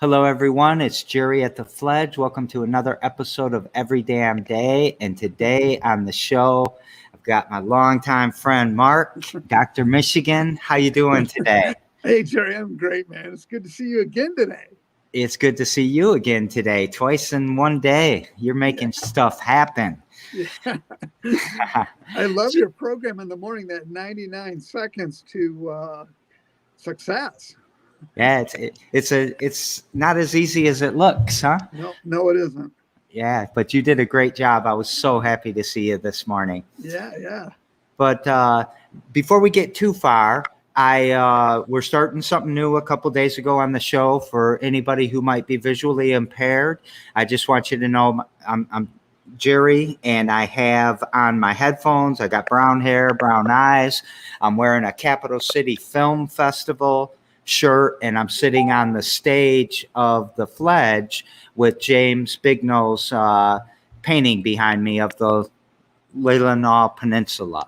Hello, everyone. It's Jerry at the Fledge. Welcome to another episode of Every Damn Day. And today on the show, I've got my longtime friend, Mark, Dr. Michigan. How you doing today? Hey, Jerry, I'm great, man. It's good to see you again today. It's good to see you again today, twice in one day. You're making stuff happen. Yeah. I love your program in the morning, that 99 seconds to success. Yeah, it's not as easy as it looks, huh? No, it isn't. Yeah, but you did a great job. I was so happy to see you this morning. Yeah. But before we get too far, we're starting something new a couple days ago on the show for anybody who might be visually impaired. I just want you to know I'm Jerry, and I have on my headphones. I got brown hair, brown eyes. I'm wearing a Capital City Film Festival shirt, and I'm sitting on the stage of the Fledge with James Bignell's painting behind me of the Leelanau Peninsula.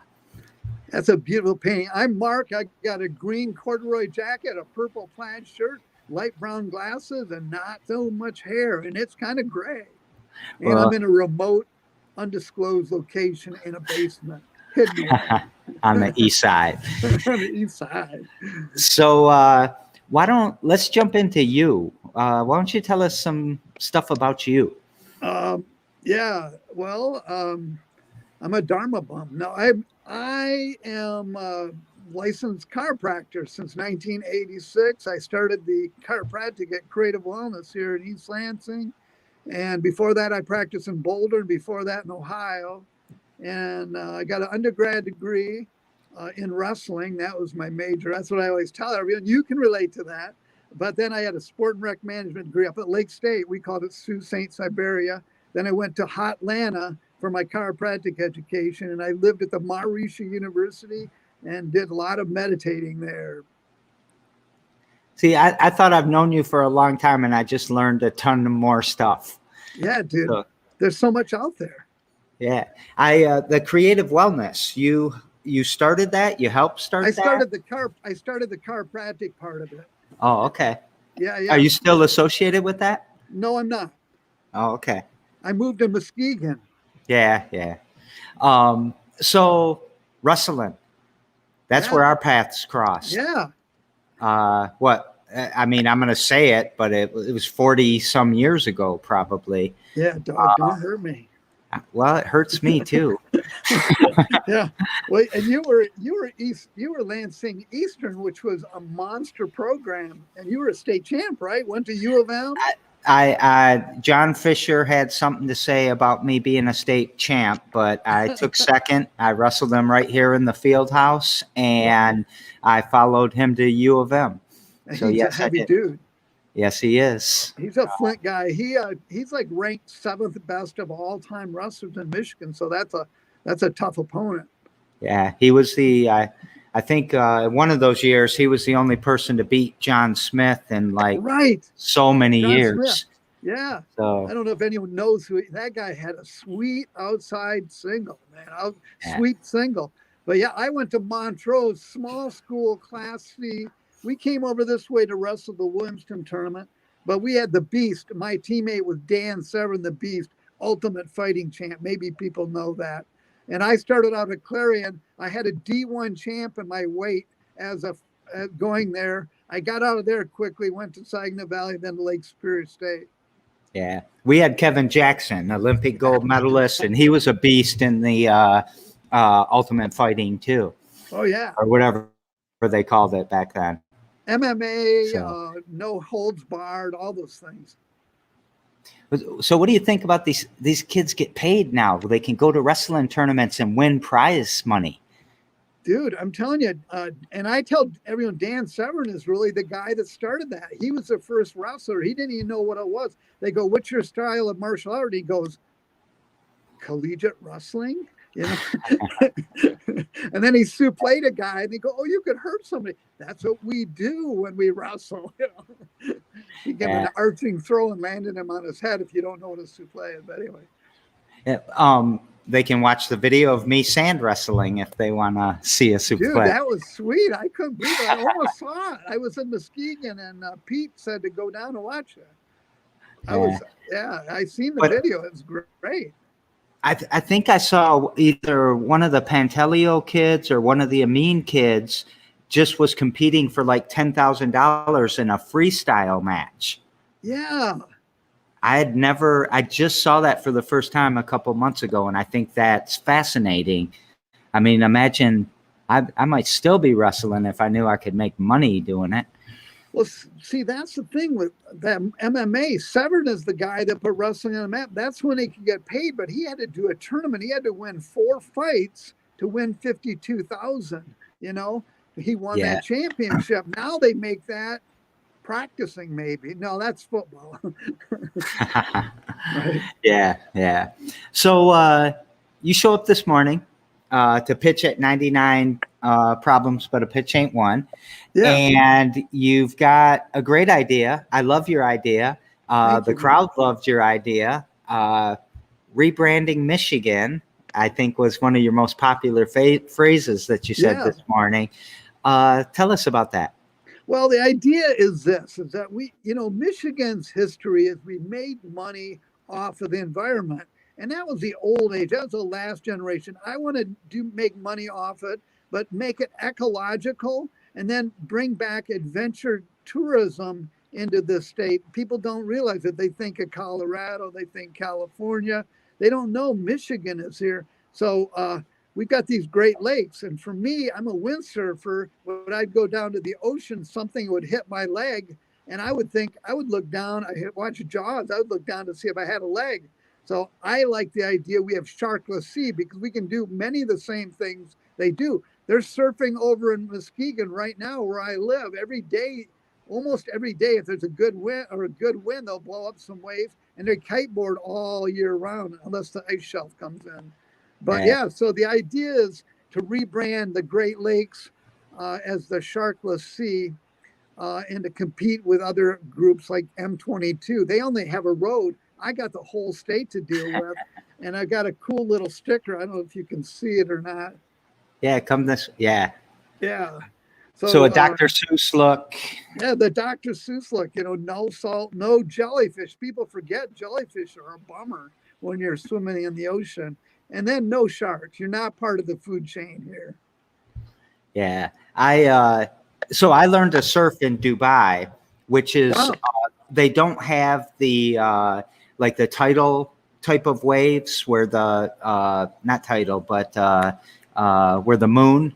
That's a beautiful painting. I'm Mark. I got a green corduroy jacket, a purple plaid shirt, light brown glasses, and not so much hair, and it's kind of gray. And I'm in a remote, undisclosed location in a basement, hidden on the east side. On the east side. So let's jump into you. Why don't you tell us some stuff about you? Yeah. Well, I'm a Dharma bum. No, I am a licensed chiropractor since 1986. I started the chiropractic at Creative Wellness here in East Lansing. And before that, I practiced in Boulder, and before that in Ohio. And I got an undergrad degree in wrestling. That was my major. That's what I always tell everyone. You can relate to that. But then I had a sport and rec management degree up at Lake State. We called it Sault Ste. Siberia. Then I went to Hotlanta for my chiropractic education, and I lived at the Maharishi University and did a lot of meditating there. See, I thought I've known you for a long time, and I just learned a ton more stuff. Yeah, dude. There's so much out there. Yeah. The Creative Wellness, you started that? You helped start that? I started the chiropractic part of it. Oh, okay. Yeah. Are you still associated with that? No, I'm not. Oh, okay. I moved to Muskegon. Yeah. So wrestling, that's where our paths crossed. Yeah. I'm going to say it, but it was 40 some years ago, probably. Yeah. Don't hurt me. Well, it hurts me too. Yeah. Well, and you were Lansing Eastern, which was a monster program, and you were a state champ, right? Went to U of M. John Fisher had something to say about me being a state champ, but I took second. I wrestled him right here in the field house, and I followed him to U of M. So he's a heavy dude. Yes, he is. He's a Flint guy. He's like ranked 7th best of all time wrestlers in Michigan. So that's a tough opponent. Yeah, he was I think one of those years he was the only person to beat John Smith in so many John years. Smith. Yeah. So I don't know if anyone knows that guy had a sweet outside single, man. Sweet single. But yeah, I went to Montrose, small school, Class C. We came over this way to wrestle the Williamston tournament, but we had the Beast. My teammate was Dan Severn, the Beast, ultimate fighting champ. Maybe people know that. And I started out at Clarion. I had a D1 champ in my weight as going there. I got out of there quickly, went to Saginaw Valley, then to Lake Superior State. Yeah. We had Kevin Jackson, Olympic gold medalist, and he was a beast in the ultimate fighting too. Oh, yeah. Or whatever they called it back then. MMA, no holds barred, all those things. So what do you think about these kids get paid now? They can go to wrestling tournaments and win prize money. Dude, I'm telling you, and I tell everyone, Dan Severn is really the guy that started that. He was the first wrestler. He didn't even know what it was. They go, "What's your style of martial art?" He goes, "Collegiate wrestling." You know? And then he supplayed a guy, and they go, "Oh, you could hurt somebody." That's what we do when we wrestle. You know, you give him an arching throw and landed him on his head if you don't know what a supplé is. But anyway. Yeah, they can watch the video of me sand wrestling if they want to see a Dude, suplex. that was sweet. I couldn't believe it. I almost saw it. I was in Muskegon, and Pete said to go down and watch it. I seen the video. It was great. I think I saw either one of the Pantelio kids or one of the Amin kids just was competing for like $10,000 in a freestyle match. Yeah. I just saw that for the first time a couple months ago, and I think that's fascinating. I mean, imagine I might still be wrestling if I knew I could make money doing it. Well, see, that's the thing with that MMA. Severn is the guy that put wrestling on the map. That's when he could get paid, but he had to do a tournament. He had to win 4 fights to win 52,000. You know, he won that championship. Now they make that practicing, maybe. No, that's football. Right. Yeah. So you show up this morning to pitch at 99 problems, but a pitch ain't one. Yeah. And you've got a great idea. I love your idea. The crowd loved your idea. Rebranding Michigan, I think, was one of your most popular phrases that you said this morning. Tell us about that. Well, the idea is that we, Michigan's history is we made money off of the environment. And that was the old age. That was the last generation. I want to make money off it, but make it ecological and then bring back adventure tourism into the state. People don't realize it. They think of Colorado, they think California. They don't know Michigan is here. So we've got these Great Lakes. And for me, I'm a windsurfer. When I'd go down to the ocean, something would hit my leg. And I would look down, watch Jaws, I would look down to see if I had a leg. So I like the idea we have Sharkless Sea because we can do many of the same things they do. They're surfing over in Muskegon right now where I live every day, almost every day. If there's a good wind, they'll blow up some waves, and they kiteboard all year round unless the ice shelf comes in. But so the idea is to rebrand the Great Lakes as the Sharkless Sea and to compete with other groups like M22. They only have a road. I got the whole state to deal with, and I got a cool little sticker. I don't know if you can see it or not. Yeah, Yeah. So a Dr. Seuss look. Yeah, the Dr. Seuss look. No salt, no jellyfish. People forget jellyfish are a bummer when you're swimming in the ocean, and then no sharks. You're not part of the food chain here. Yeah, I learned to surf in Dubai, which is they don't have the like the tidal type of waves where the not tidal, but where the moon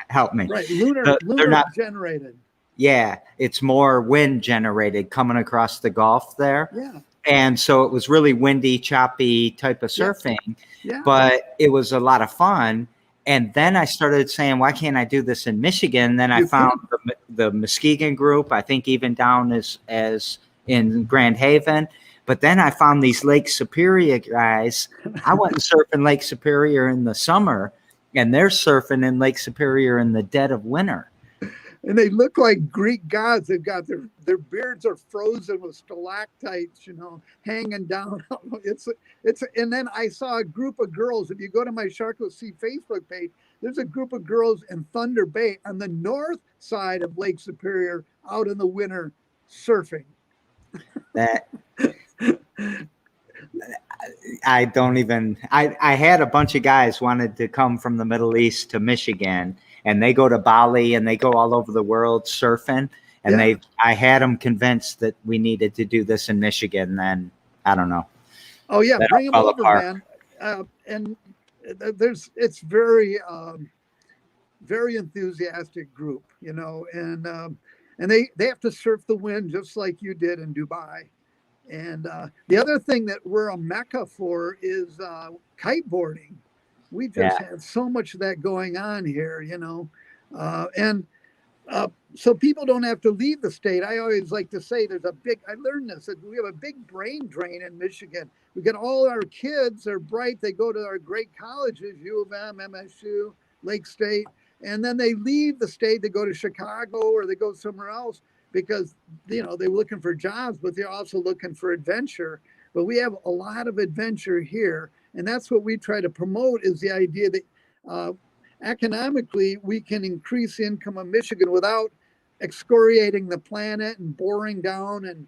help me. Right, lunar they're not generated. Yeah, it's more wind generated coming across the Gulf there. Yeah. And so it was really windy, choppy type of surfing, but it was a lot of fun. And then I started saying, why can't I do this in Michigan? Then I found the Muskegon group, I think even down as in Grand Haven. But then I found these Lake Superior guys. I went and surfed in Lake Superior in the summer, and they're surfing in Lake Superior in the dead of winter. And they look like Greek gods. They've got their beards are frozen with stalactites, hanging down. And then I saw a group of girls. If you go to my Sharkless Sea Facebook page, there's a group of girls in Thunder Bay on the north side of Lake Superior out in the winter surfing. That I had a bunch of guys wanted to come from the Middle East to Michigan, and they go to Bali and they go all over the world surfing. And I had them convinced that we needed to do this in Michigan. Then I don't know. Oh yeah, bring them over, man. And it's very, very enthusiastic group, and they have to surf the wind just like you did in Dubai. And the other thing that we're a mecca for is kiteboarding. We just have so much of that going on here, so people don't have to leave the state. I always like to say I learned this, that we have a big brain drain in Michigan. We get all our kids, they're bright, they go to our great colleges, U of M, MSU, Lake State, and then they leave the state, they go to Chicago or they go somewhere else because, they're looking for jobs, but they're also looking for adventure. But we have a lot of adventure here. And that's what we try to promote, is the idea that economically we can increase income of Michigan without excoriating the planet and boring down and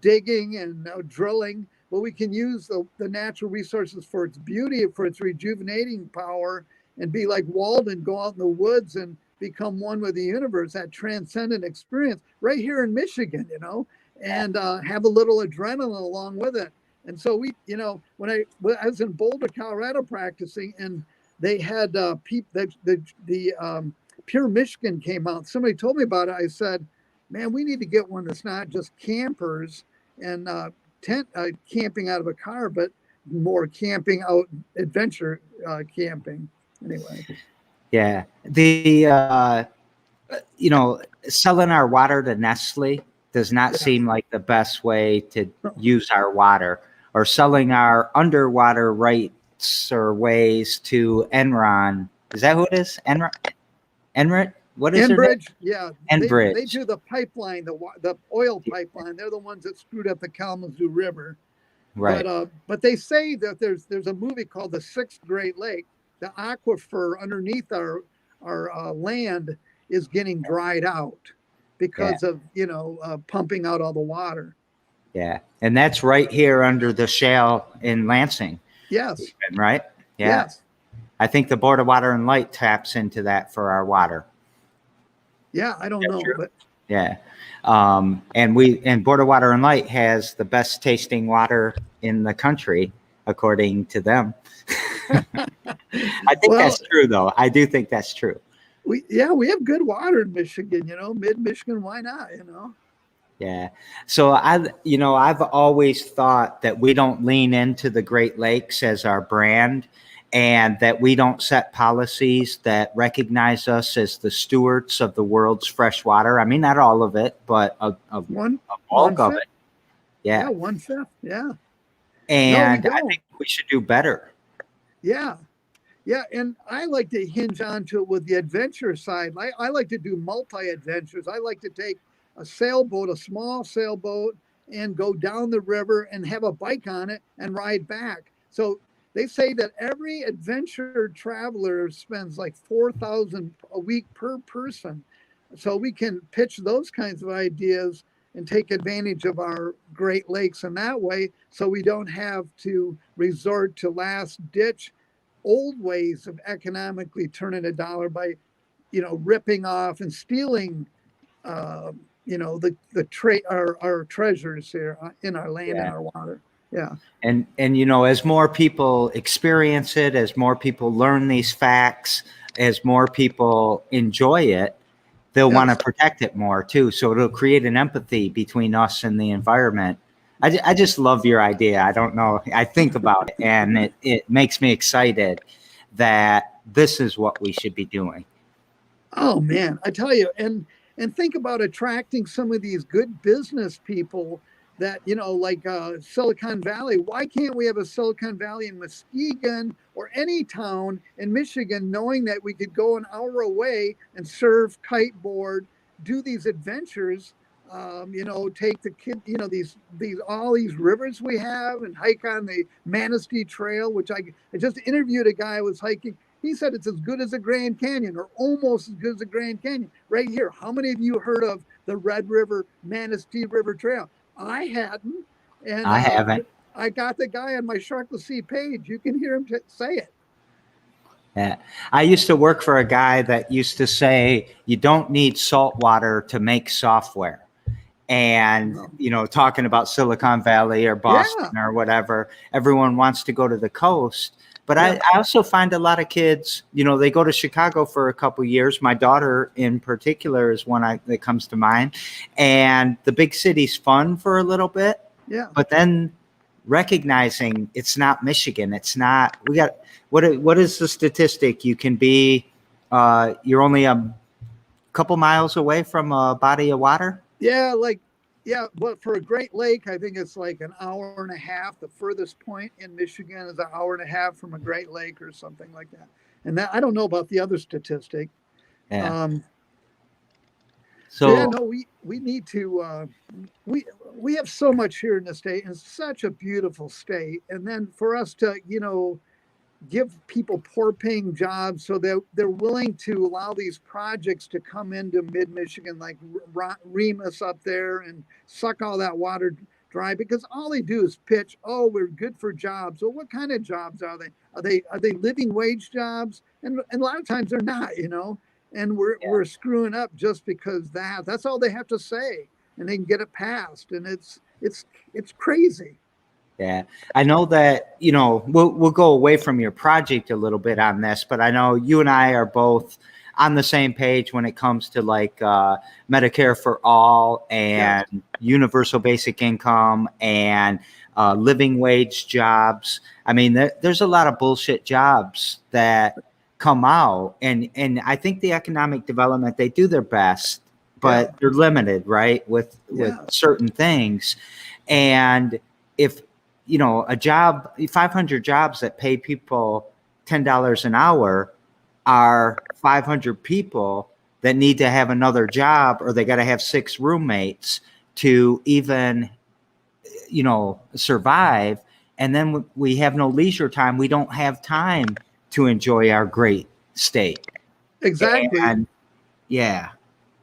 digging and drilling. But we can use the natural resources for its beauty, for its rejuvenating power, and be like Walden, go out in the woods and become one with the universe, that transcendent experience right here in Michigan, and have a little adrenaline along with it. And so we, when I was in Boulder, Colorado practicing, and they had the Pure Michigan came out. Somebody told me about it. I said, man, we need to get one that's not just campers and tent camping out of a car, but more camping out, adventure camping. Anyway. Yeah. Selling our water to Nestle does not seem like the best way to use our water, or selling our underwater rights or ways to Enron. Is that who it is? Enron? What is Enbridge? Yeah. Enbridge. They do the pipeline, the oil pipeline. They're the ones that screwed up the Kalamazoo River. Right. But they say that there's a movie called The Sixth Great Lake. The aquifer underneath our land is getting dried out because of pumping out all the water. Yeah, and that's right here under the shale in Lansing. Yes. Right. Yeah. Yes. I think the Board of Water and Light taps into that for our water. Yeah, I don't know, but yeah. And Board of Water and Light has the best tasting water in the country, according to them. I think that's true, though. I do think that's true. We have good water in Michigan, mid-Michigan, why not, Yeah. So I've always thought that we don't lean into the Great Lakes as our brand, and that we don't set policies that recognize us as the stewards of the world's fresh water. I mean, not all of it, but a bulk of it. Yeah. Yeah, 1/5. Yeah. And I think we should do better. Yeah. Yeah. And I like to hinge onto it with the adventure side. I like to do multi-adventures. I like to take a sailboat, a small sailboat, and go down the river and have a bike on it and ride back. So they say that every adventure traveler spends like $4,000 a week per person. So we can pitch those kinds of ideas and take advantage of our Great Lakes in that way, so we don't have to resort to last ditch old ways of economically turning a dollar by, ripping off and stealing, our treasures here in our land and our water. Yeah. And as more people experience it, as more people learn these facts, as more people enjoy it, they'll want to protect it more too. So it'll create an empathy between us and the environment. I just love your idea. I don't know. I think about it, and it makes me excited that this is what we should be doing. Oh man, I tell you, and think about attracting some of these good business people that, like Silicon Valley. Why can't we have a Silicon Valley in Muskegon or any town in Michigan, knowing that we could go an hour away and surf, kiteboard, do these adventures, take the kid, all these rivers we have, and hike on the Manistee Trail, which I just interviewed a guy who was hiking. He said it's as good as the Grand Canyon, or almost as good as the Grand Canyon right here. How many of you heard of the Red River, Manistee River Trail? I hadn't. And I haven't. I got the guy on my Sharkless page. You can hear him say it. Yeah. I used to work for a guy that used to say, you don't need salt water to make software. And, talking about Silicon Valley or Boston or whatever, everyone wants to go to the coast. But I also find a lot of kids, they go to Chicago for a couple of years. My daughter in particular is one that comes to mind. And the big city's fun for a little bit. Yeah. But then recognizing it's not Michigan. It's not, what is the statistic? You can be, you're only a couple miles away from a body of water. Yeah. But for a Great Lake, I think it's like an hour and a half. The furthest point in Michigan is an hour and a half from a Great Lake or something like that. And that, I don't know about the other statistic. Yeah. We need to, we have so much here in the state, and it's such a beautiful state. And then for us to, give people poor paying jobs so that they're willing to allow these projects to come into mid Michigan, like Remus up there, and suck all that water dry, because all they do is pitch, oh, we're good for jobs. Well, what kind of jobs are they? Are they living wage jobs? And a lot of times they're not, and we're screwing up just because that's all they have to say, and they can get it passed. And it's crazy. Yeah, I know that, we'll go away from your project a little bit on this, but I know you and I are both on the same page when it comes to like Medicare for all and universal basic income and living wage jobs. I mean, there's a lot of bullshit jobs that come out, and I think the economic development, they do their best, but they're limited, right, with certain things. And if a job, 500 jobs that pay people $10 an hour are 500 people that need to have another job, or they got to have 6 roommates to even, survive. And then we have no leisure time. We don't have time to enjoy our great state. Exactly. And yeah.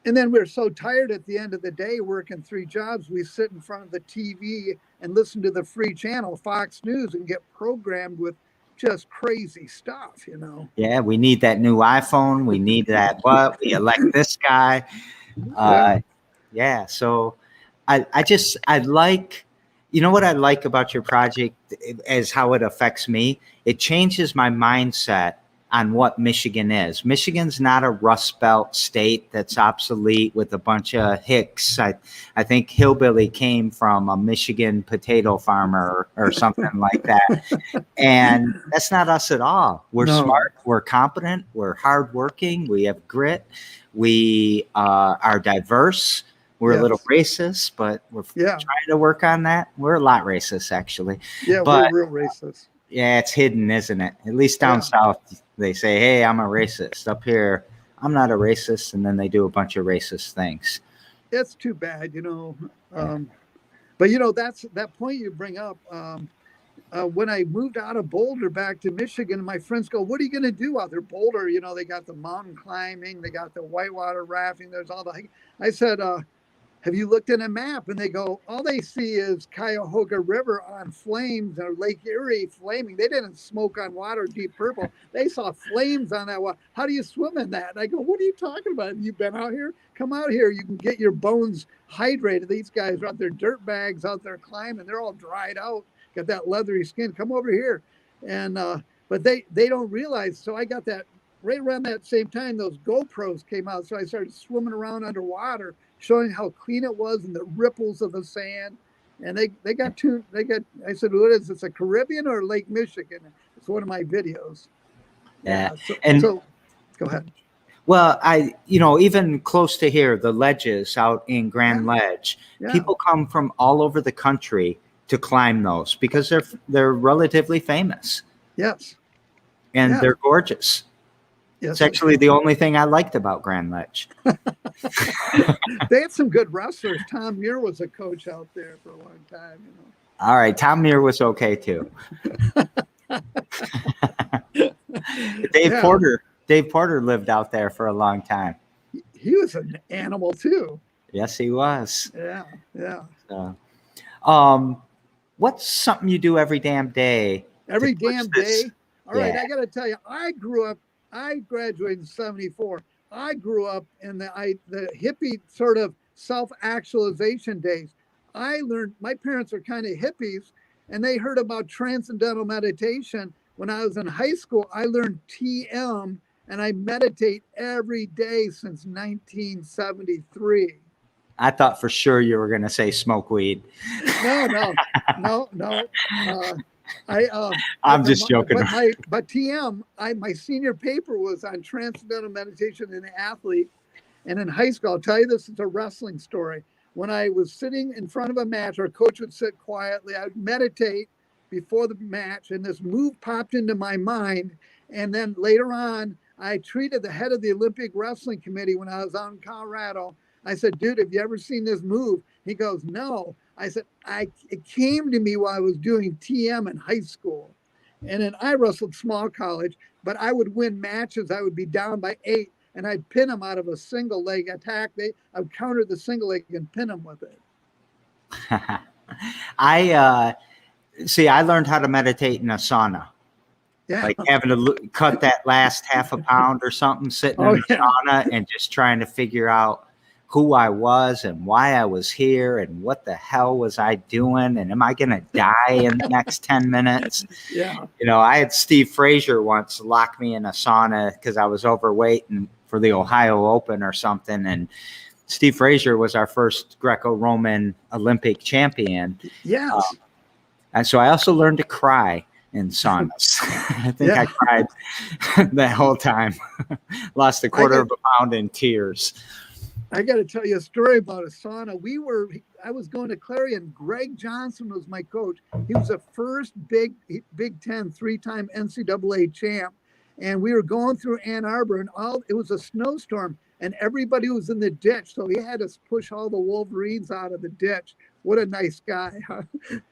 And then we're so tired at the end of the day working 3 jobs, we sit in front of the TV and listen to the free channel, Fox News, and get programmed with just crazy stuff, Yeah, we need that new iPhone. We need that we elect this guy. So I like, what I like about your project is how it affects me. It changes my mindset on what Michigan is. Michigan's not a Rust Belt state that's obsolete with a bunch of hicks. I think hillbilly came from a Michigan potato farmer or something like that. And that's not us at all. We're smart, we're competent, we're hardworking, we have grit, we are diverse. We're a little racist, but we're trying to work on that. We're a lot racist, actually. Yeah, but we're real racist. Yeah, it's hidden, isn't it? At least down south, they say, hey, I'm a racist. Up here, I'm not a racist. And then they do a bunch of racist things. It's too bad, But, that's that point you bring up. When I moved out of Boulder back to Michigan, my friends go, what are you going to do out there? Boulder, they got the mountain climbing, they got the whitewater rafting. There's all the. I said, have you looked at a map? And they go, all they see is Cuyahoga River on flames, or Lake Erie flaming. They didn't smoke on water, Deep Purple. They saw flames on that water. How do you swim in that? And I go, what are you talking about? Have you been out here? Come out here. You can get your bones hydrated. These guys are out there, dirt bags out there climbing. They're all dried out, got that leathery skin. Come over here. And but they don't realize. So I got that right around that same time. Those GoPros came out. So I started swimming around underwater, showing how clean it was and the ripples of the sand. And they got, I said, what is this, a Caribbean or Lake Michigan? It's one of my videos. So go ahead. Well, even close to here, the ledges out in Grand Ledge, people come from all over the country to climb those because they're relatively famous. Yes. And they're gorgeous. Yes. It's actually the only thing I liked about Grand Ledge. They had some good wrestlers. Tom Muir was a coach out there for a long time. All right, Tom Muir was okay too. Dave Porter lived out there for a long time. He was an animal too. Yes, he was. Yeah. So, what's something you do every damn day? Every damn day. All right, I got to tell you, I graduated in 74. I grew up in the hippie sort of self-actualization days. I learned, my parents are kind of hippies, and they heard about transcendental meditation. When I was in high school, I learned TM, and I meditate every day since 1973. I thought for sure you were going to say smoke weed. No. I'm just joking. But TM, my senior paper was on transcendental meditation in an athlete. And in high school, I'll tell you this, it's a wrestling story. When I was sitting in front of a match, our coach would sit quietly. I would meditate before the match, and this move popped into my mind. And then later on, I treated the head of the Olympic Wrestling Committee when I was out in Colorado. I said, dude, have you ever seen this move? He goes, no. I said, it came to me while I was doing TM in high school. And then I wrestled small college, but I would win matches. I would be down by 8 and I'd pin them out of a single leg attack. I would counter the single leg and pin them with it. I see. I learned how to meditate in a sauna. Yeah. Like having to cut that last half a pound or something, sitting in the sauna and just trying to figure out who I was and why I was here and what the hell was I doing and am I going to die in the next 10 minutes? Yeah. You know, I had Steve Frazier once lock me in a sauna because I was overweight and for the Ohio Open or something. And Steve Frazier was our first Greco-Roman Olympic champion. Yes. And so I also learned to cry in saunas. I think I cried that whole time. Lost a quarter of a pound in tears. I got to tell you a story about a sauna. I was going to Clarion. Greg Johnson was my coach. He was the first Big Ten 3-time NCAA champ. And we were going through Ann Arbor and it was a snowstorm and everybody was in the ditch. So he had us push all the Wolverines out of the ditch. What a nice guy. Huh?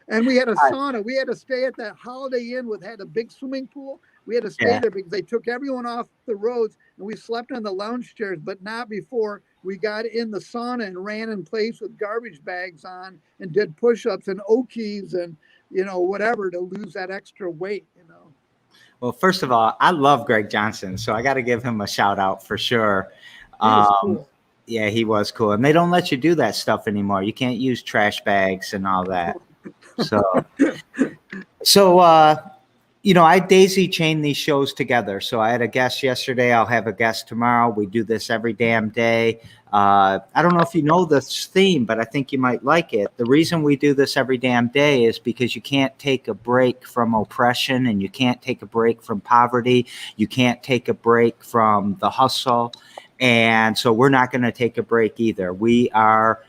And we had a sauna. We had to stay at that Holiday Inn had a big swimming pool. We had to stay there because they took everyone off the roads and we slept on the lounge chairs, but not before we got in the sauna and ran in place with garbage bags on and did push-ups and Okies and, whatever to lose that extra weight, Well, first of all, I love Greg Johnson, so I got to give him a shout out for sure. Cool. Yeah, he was cool. And they don't let you do that stuff anymore. You can't use trash bags and all that. So, I daisy chain these shows together. So I had a guest yesterday. I'll have a guest tomorrow. We do this every damn day. I don't know if you know this theme, but I think you might like it. The reason we do this every damn day is because you can't take a break from oppression and you can't take a break from poverty. You can't take a break from the hustle. And so we're not going to take a break either. We are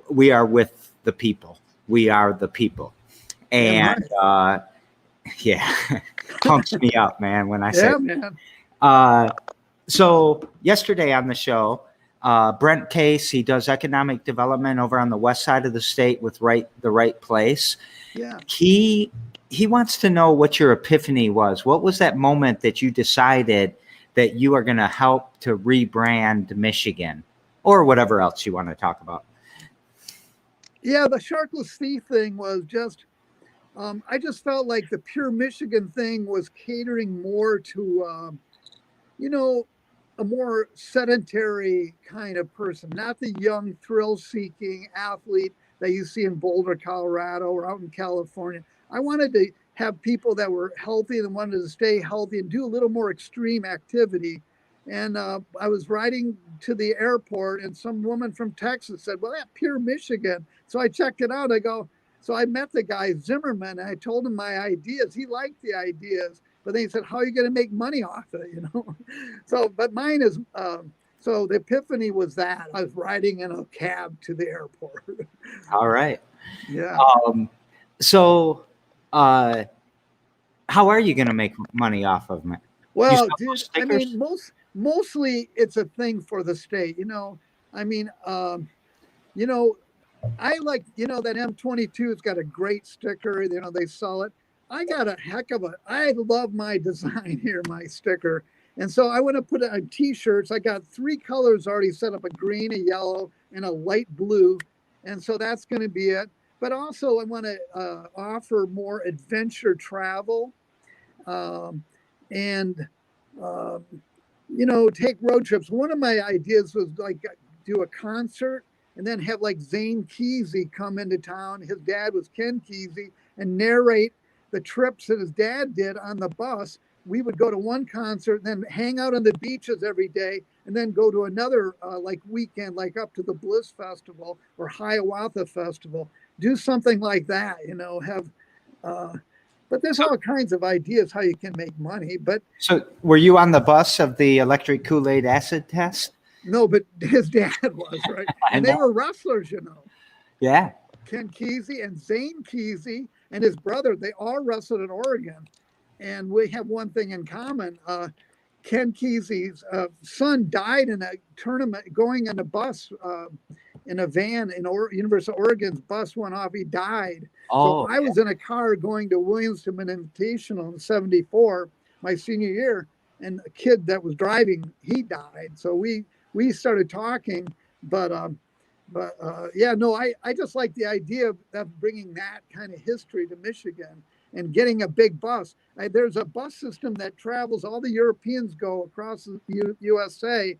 with the people. We are the people. And pumps me up, man, when I say man. So yesterday on the show, Brent Case, he does economic development over on the west side of the state with the right place. Yeah. He wants to know what your epiphany was. What was that moment that you decided that you are going to help to rebrand Michigan or whatever else you want to talk about? Yeah, the Sharkless thing was just, I just felt like the Pure Michigan thing was catering more to, a more sedentary kind of person, not the young thrill-seeking athlete that you see in Boulder, Colorado or out in California. I wanted to have people that were healthy and wanted to stay healthy and do a little more extreme activity. And I was riding to the airport and some woman from Texas said, well, that Pure Michigan. So I checked it out. So I met the guy, Zimmerman, and I told him my ideas. He liked the ideas, but then he said, how are you going to make money off it? So, but mine is, so the epiphany was that I was riding in a cab to the airport. All right. Yeah. So how are you going to make money off of it? Well, dude, I mean, mostly it's a thing for the state, I like, that M22 has got a great sticker, they sell it. I got I love my design here, my sticker. And so I want to put it on t-shirts. I got 3 colors already set up, a green, a yellow, and a light blue. And so that's going to be it. But also I want to offer more adventure travel and take road trips. One of my ideas was like do a concert and then have like Zane Kesey come into town. His dad was Ken Kesey, and narrate the trips that his dad did on the bus. We would go to one concert, then hang out on the beaches every day, and then go to another weekend, like up to the Bliss Festival or Hiawatha Festival. Do something like that, but there's all kinds of ideas how you can make money. But so were you on the bus of the electric Kool-Aid acid test? No, but his dad was, right? And they were wrestlers, Yeah. Ken Kesey and Zane Kesey and his brother, they all wrestled in Oregon. And we have one thing in common. Ken Kesey's son died in a tournament going on a bus in a van in University of Oregon's bus went off. He died. So Oh, I was in a car going to Williamston Invitational in '74, my senior year, and a kid that was driving, he died. So we started talking, but yeah, no, I just like the idea of bringing that kind of history to Michigan and getting a big bus. There's a bus system that travels. All the Europeans go across the USA,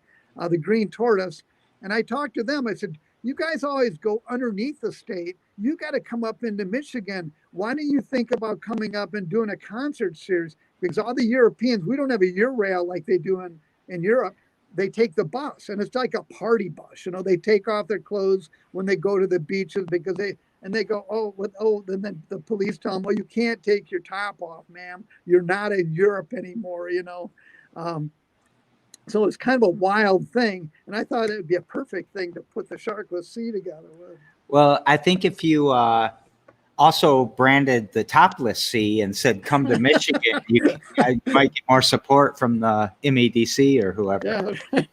the Green Tortoise. And I talked to them. I said, you guys always go underneath the state. You got to come up into Michigan. Why don't you think about coming up and doing a concert series? Because all the Europeans, we don't have a Eurail like they do in Europe. They take the bus, and it's like a party bus. You know, they take off their clothes when they go to the beaches because they go, then the police tell them, well, you can't take your top off, ma'am. You're not in Europe anymore, you know. So it's kind of a wild thing, and I thought it would be a perfect thing to put the Sharkless Sea together with. Well, I think if you also branded the topless sea and said, come to Michigan, you might get more support from the MEDC or whoever. Yeah.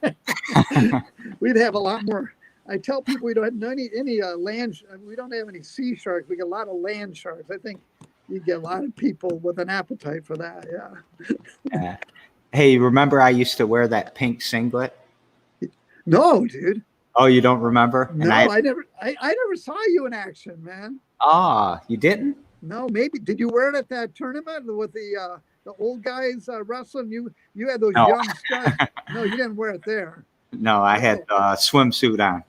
We'd have a lot more. I tell people we don't have any land. We don't have any sea sharks. We get a lot of land sharks. I think you get a lot of people with an appetite for that. Yeah. Hey, remember I used to wear that pink singlet? No, dude. Oh, you don't remember? No, I never saw you in action, man. Ah, you didn't? No, maybe. Did you wear it at that tournament with the old guys wrestling? You had those young studs. No, you didn't wear it there. No, I had a swimsuit on.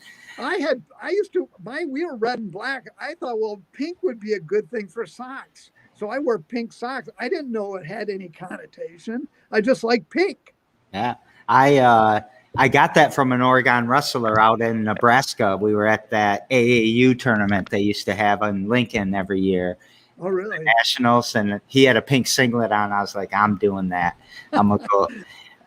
We were red and black. I thought, well, pink would be a good thing for socks. So I wore pink socks. I didn't know it had any connotation. I just like pink. Yeah. I got that from an Oregon wrestler out in Nebraska. We were at that AAU tournament they used to have in Lincoln every year. Oh, really? The Nationals, and he had a pink singlet on. I was like, I'm doing that. I'm going to go.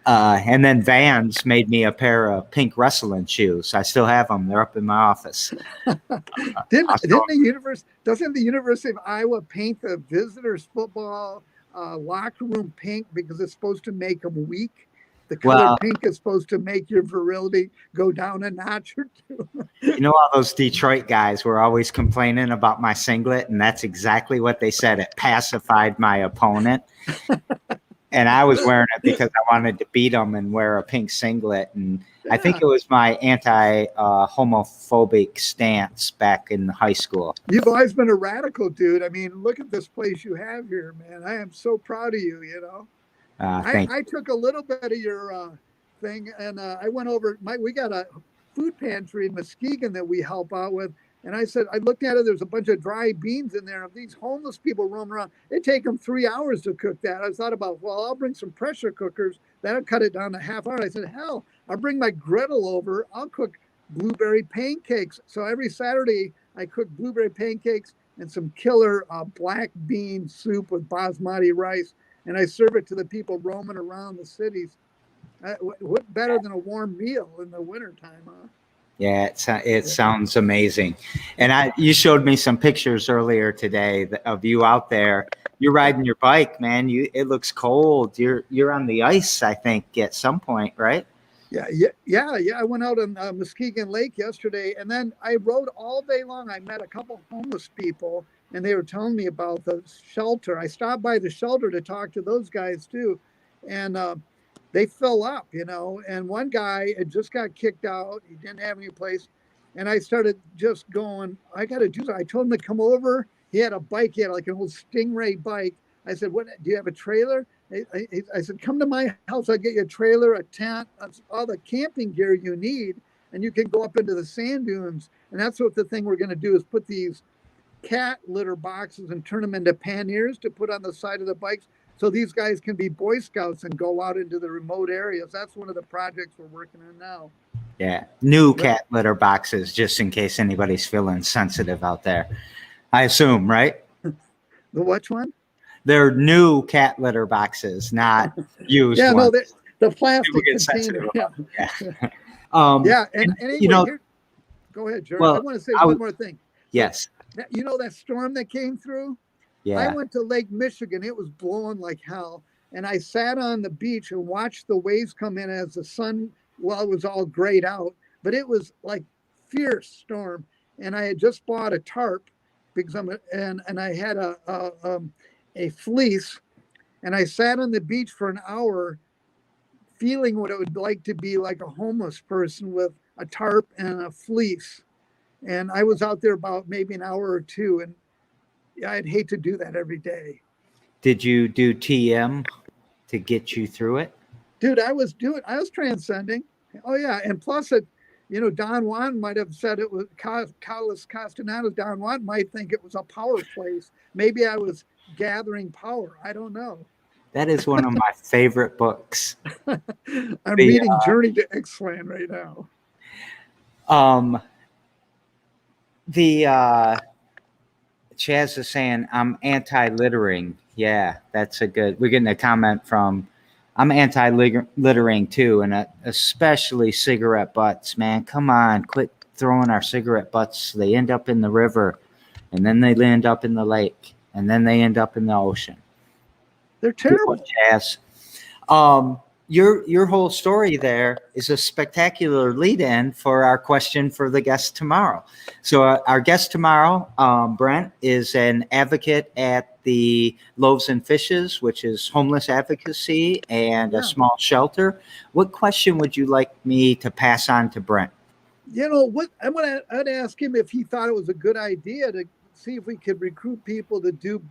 And then Vans made me a pair of pink wrestling shoes. I still have them. They're up in my office. Doesn't the University of Iowa paint the visitors' football locker room pink because it's supposed to make them weak? The color pink is supposed to make your virility go down a notch or two. You know, all those Detroit guys were always complaining about my singlet, and that's exactly what they said. It pacified my opponent. And I was wearing it because I wanted to beat them and wear a pink singlet. And I think it was my anti-homophobic stance back in high school. You've always been a radical, dude. I mean, look at this place you have here, man. I am so proud of you, you know. I took a little bit of your thing, and I went over. We got a food pantry in Muskegon that we help out with. And I said, I looked at it, there's a bunch of dry beans in there. If these homeless people roam around, it'd take them 3 hours to cook that. I thought about, well, I'll bring some pressure cookers. That'll cut it down to half hour. I said, hell, I'll bring my griddle over. I'll cook blueberry pancakes. So every Saturday, I cook blueberry pancakes and some killer black bean soup with basmati rice. And I serve it to the people roaming around the cities. What better than a warm meal in the wintertime, huh? Yeah, it sounds amazing. And you showed me some pictures earlier today of you out there. You're riding your bike, man. It looks cold. You're on the ice, I think, at some point, right? Yeah. I went out on Muskegon Lake yesterday, and then I rode all day long. I met a couple homeless people, and they were telling me about the shelter. I stopped by the shelter to talk to those guys too, and they fill up, you know, and one guy had just got kicked out. He didn't have any place. And I started just going, I got to do something. I told him to come over. He had a bike. He had like an old Stingray bike. I said, what, do you have a trailer? I said, come to my house. I'll get you a trailer, a tent, all the camping gear you need. And you can go up into the sand dunes. And that's what the thing we're going to do is put these cat litter boxes and turn them into panniers to put on the side of the bikes. So these guys can be Boy Scouts and go out into the remote areas. That's one of the projects we're working on now. Yeah. New cat litter boxes, just in case anybody's feeling sensitive out there. I assume, right? The which one? They're new cat litter boxes, not used ones. No, the plastic container. And anyway, you know, go ahead, Jerry. I want to say one more thing. Yes. You know that storm that came through? Yeah. I went to Lake Michigan. It was blowing like hell. and I sat on the beach and watched the waves come in as the sun, well, it was all grayed out, but it was like fierce storm. And I had just bought a tarp because and I had a fleece, and I sat on the beach for an hour feeling what it would like to be like a homeless person with a tarp and a fleece. And I was out there about maybe an hour or two, and I'd hate to do that every day. Did you do TM to get you through it? Dude, I was transcending. Oh yeah. And plus Don Juan might have said it was Carlos Castellanos. Don Juan might think it was a power place. Maybe I was gathering power. I don't know. That is one of my favorite books. I'm reading Journey to Ixtlan right now. Chaz is saying I'm anti-littering. Yeah, that's a good. We're getting a comment from. I'm anti-littering too, and especially cigarette butts. Man, come on, quit throwing our cigarette butts. They end up in the river, and then they end up in the lake, and then they end up in the ocean. They're terrible. Chaz. Your whole story there is a spectacular lead-in for our question for the guest tomorrow. So our guest tomorrow, Brent, is an advocate at the Loaves and Fishes, which is homeless advocacy and a small shelter. What question would you like me to pass on to Brent? I'd ask him if he thought it was a good idea to see if we could recruit people to do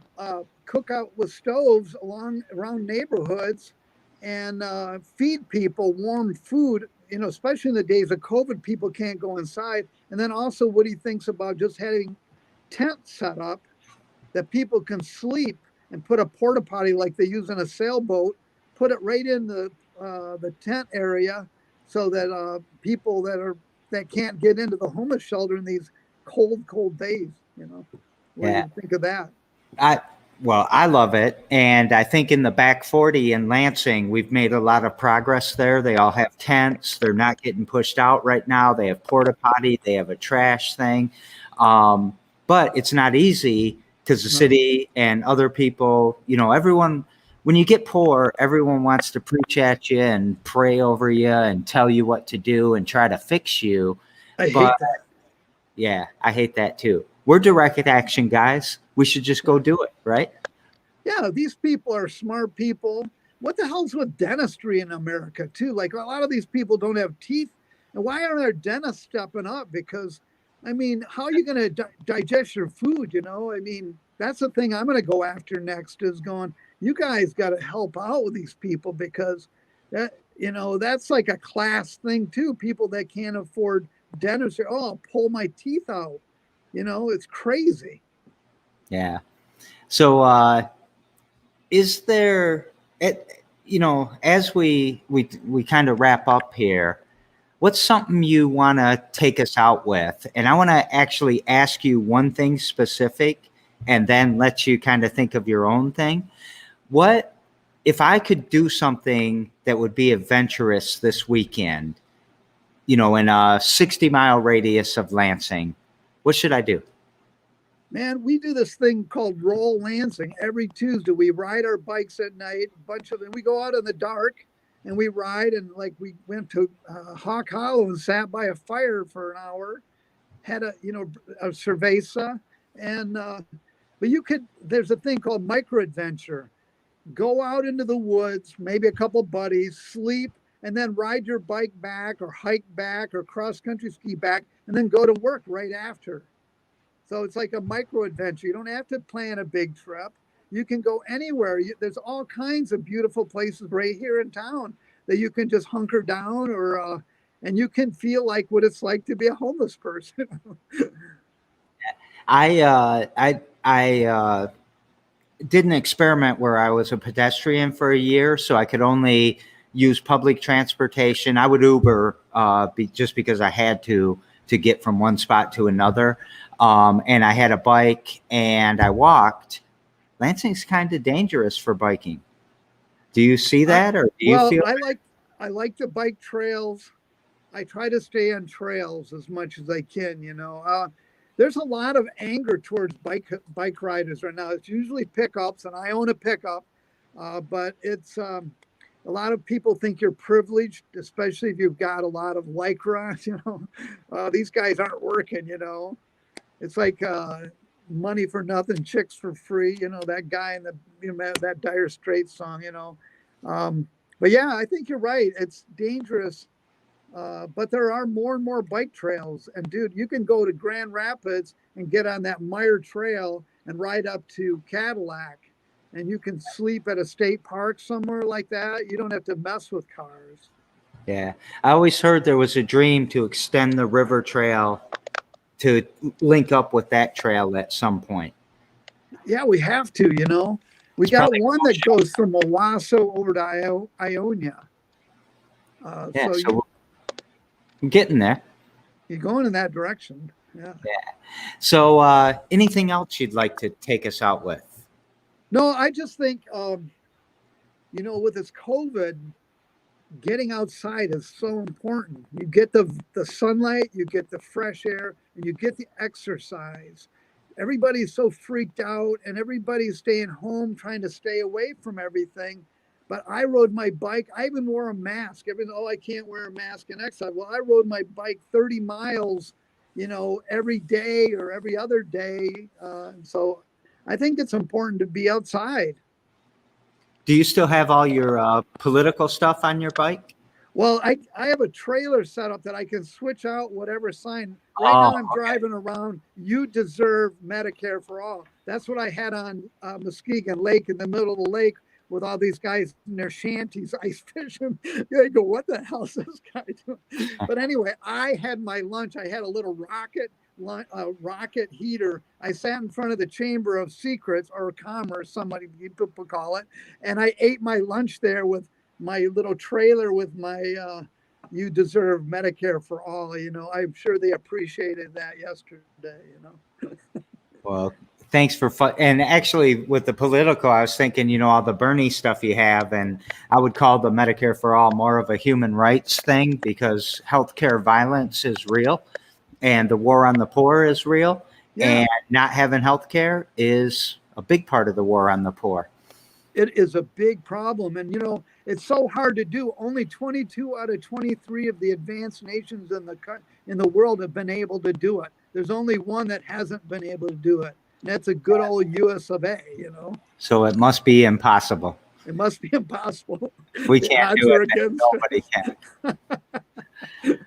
cookout with stoves around neighborhoods and feed people warm food, especially in the days of COVID, people can't go inside. And then also what he thinks about just having tents set up that people can sleep and put a porta potty like they use in a sailboat, put it right in the tent area so that people that can't get into the homeless shelter in these cold days, What do you think of that? Well, I love it. And I think in the back 40 in Lansing, we've made a lot of progress there. They all have tents. They're not getting pushed out right now. They have porta potty. They have a trash thing. But it's not easy because the city and other people, everyone, when you get poor, everyone wants to preach at you and pray over you and tell you what to do and try to fix you. I hate that. Yeah, I hate that too. We're direct action guys. We should just go do it, right? Yeah, these people are smart people. What the hell's with dentistry in America too? Like a lot of these people don't have teeth. And why aren't our dentists stepping up? Because, how are you going to digest your food? That's the thing I'm going to go after next is going, you guys got to help out with these people because that's like a class thing too. People that can't afford dentistry, I'll pull my teeth out. It's crazy. Yeah. So, is there, as we kind of wrap up here, what's something you want to take us out with? And I want to actually ask you one thing specific and then let you kind of think of your own thing. What, if I could do something that would be adventurous this weekend, in a 60-mile radius of Lansing, what should I do? Man, we do this thing called Roll Lansing every Tuesday. We ride our bikes at night, we go out in the dark and we ride. And like we went to Hawk Hollow and sat by a fire for an hour, had a cerveza. And, but there's a thing called micro adventure. Go out into the woods, maybe a couple buddies, sleep, and then ride your bike back or hike back or cross country ski back and then go to work right after. So it's like a micro adventure. You don't have to plan a big trip. You can go anywhere. There's all kinds of beautiful places right here in town that you can just hunker down and you can feel like what it's like to be a homeless person. I did an experiment where I was a pedestrian for a year, so I could only use public transportation. I would Uber just because I had to get from one spot to another. And I had a bike and I walked. Lansing's kind of dangerous for biking. Do you see that, or do you feel? I like the bike trails. I try to stay on trails as much as I can. There's a lot of anger towards bike riders right now. It's usually pickups, and I own a pickup. But it's a lot of people think you're privileged, especially if you've got a lot of lycra. These guys aren't working. It's like money for nothing, chicks for free. That guy in the that Dire Straits song. But yeah, I think you're right. It's dangerous, but there are more and more bike trails. And dude, you can go to Grand Rapids and get on that Meyer Trail and ride up to Cadillac, and you can sleep at a state park somewhere like that. You don't have to mess with cars. Yeah. I always heard there was a dream to extend the river trail to link up with that trail at some point. Yeah, we have to. We It's got probably one that goes from Owasso over to Ionia. yeah, So so we're getting there. you're going in that direction. Yeah. So anything else you'd like to take us out with? No, I just think, with this COVID, getting outside is so important. You get the sunlight, you get the fresh air, and you get the exercise. Everybody's so freaked out, and everybody's staying home trying to stay away from everything. But I rode my bike. I even wore a mask. I can't wear a mask and exercise. Well, I rode my bike 30 miles, every day or every other day. So I think it's important to be outside. Do you still have all your political stuff on your bike? Well, I have a trailer set up that I can switch out whatever sign. Right Oh, now, I'm driving around. You deserve Medicare for all. That's what I had on Muskegon Lake in the middle of the lake with all these guys in their shanties ice fishing. They go, what the hell is this guy doing? But anyway, I had my lunch. I had a little rocket heater. I sat in front of the Chamber of Secrets or Commerce, somebody people call it, and I ate my lunch there with my little trailer with my you deserve Medicare for all. I'm sure they appreciated that yesterday. Well, thanks for fun. And actually, with the political, I was thinking, all the Bernie stuff you have, and I would call the Medicare for all more of a human rights thing because healthcare violence is real, and the war on the poor is real, and not having healthcare is a big part of the war on the poor. It is a big problem, and it's so hard to do. Only 22 out of 23 of the advanced nations in the world have been able to do it. There's only one that hasn't been able to do it, and that's a good old US of A. So it must be impossible. It must be impossible. We can't do it. Nobody can.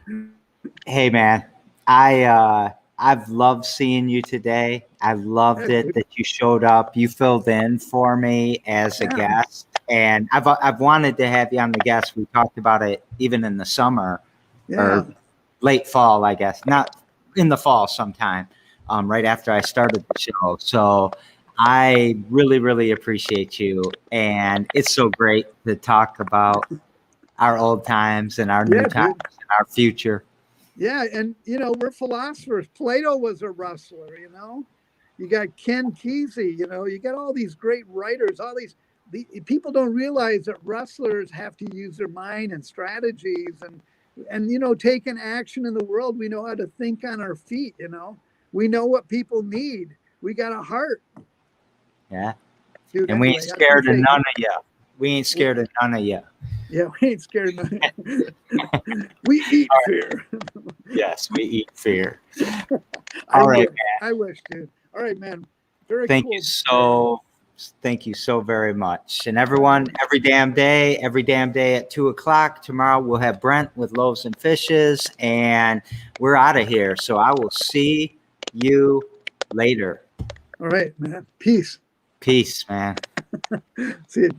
Hey, man, I've loved seeing you today. I loved it that you showed up. You filled in for me as a guest, and I've wanted to have you on the guest. We talked about it even in the summer or late fall, I guess. Not in the fall sometime, right after I started the show. So I really, really appreciate you, and it's so great to talk about our old times and our new times and our future. Yeah, and we're philosophers. Plato was a wrestler. You got Ken Kesey. You got all these great writers. The people don't realize that wrestlers have to use their mind and strategies and taking action in the world. We know how to think on our feet. We know what people need. We got a heart. Yeah, dude, and we ain't scared of none of you. We ain't scared of none of you. Yeah, we ain't scared of none of you. We eat fear. Yes, we eat fear. All right, man. I wish, dude. All right, man. Very Thank cool. Thank you so very much. And everyone, every damn day at 2:00 tomorrow, we'll have Brent with Loaves and Fishes, and we're out of here. So I will see you later. All right, man. Peace. Peace, man. See you.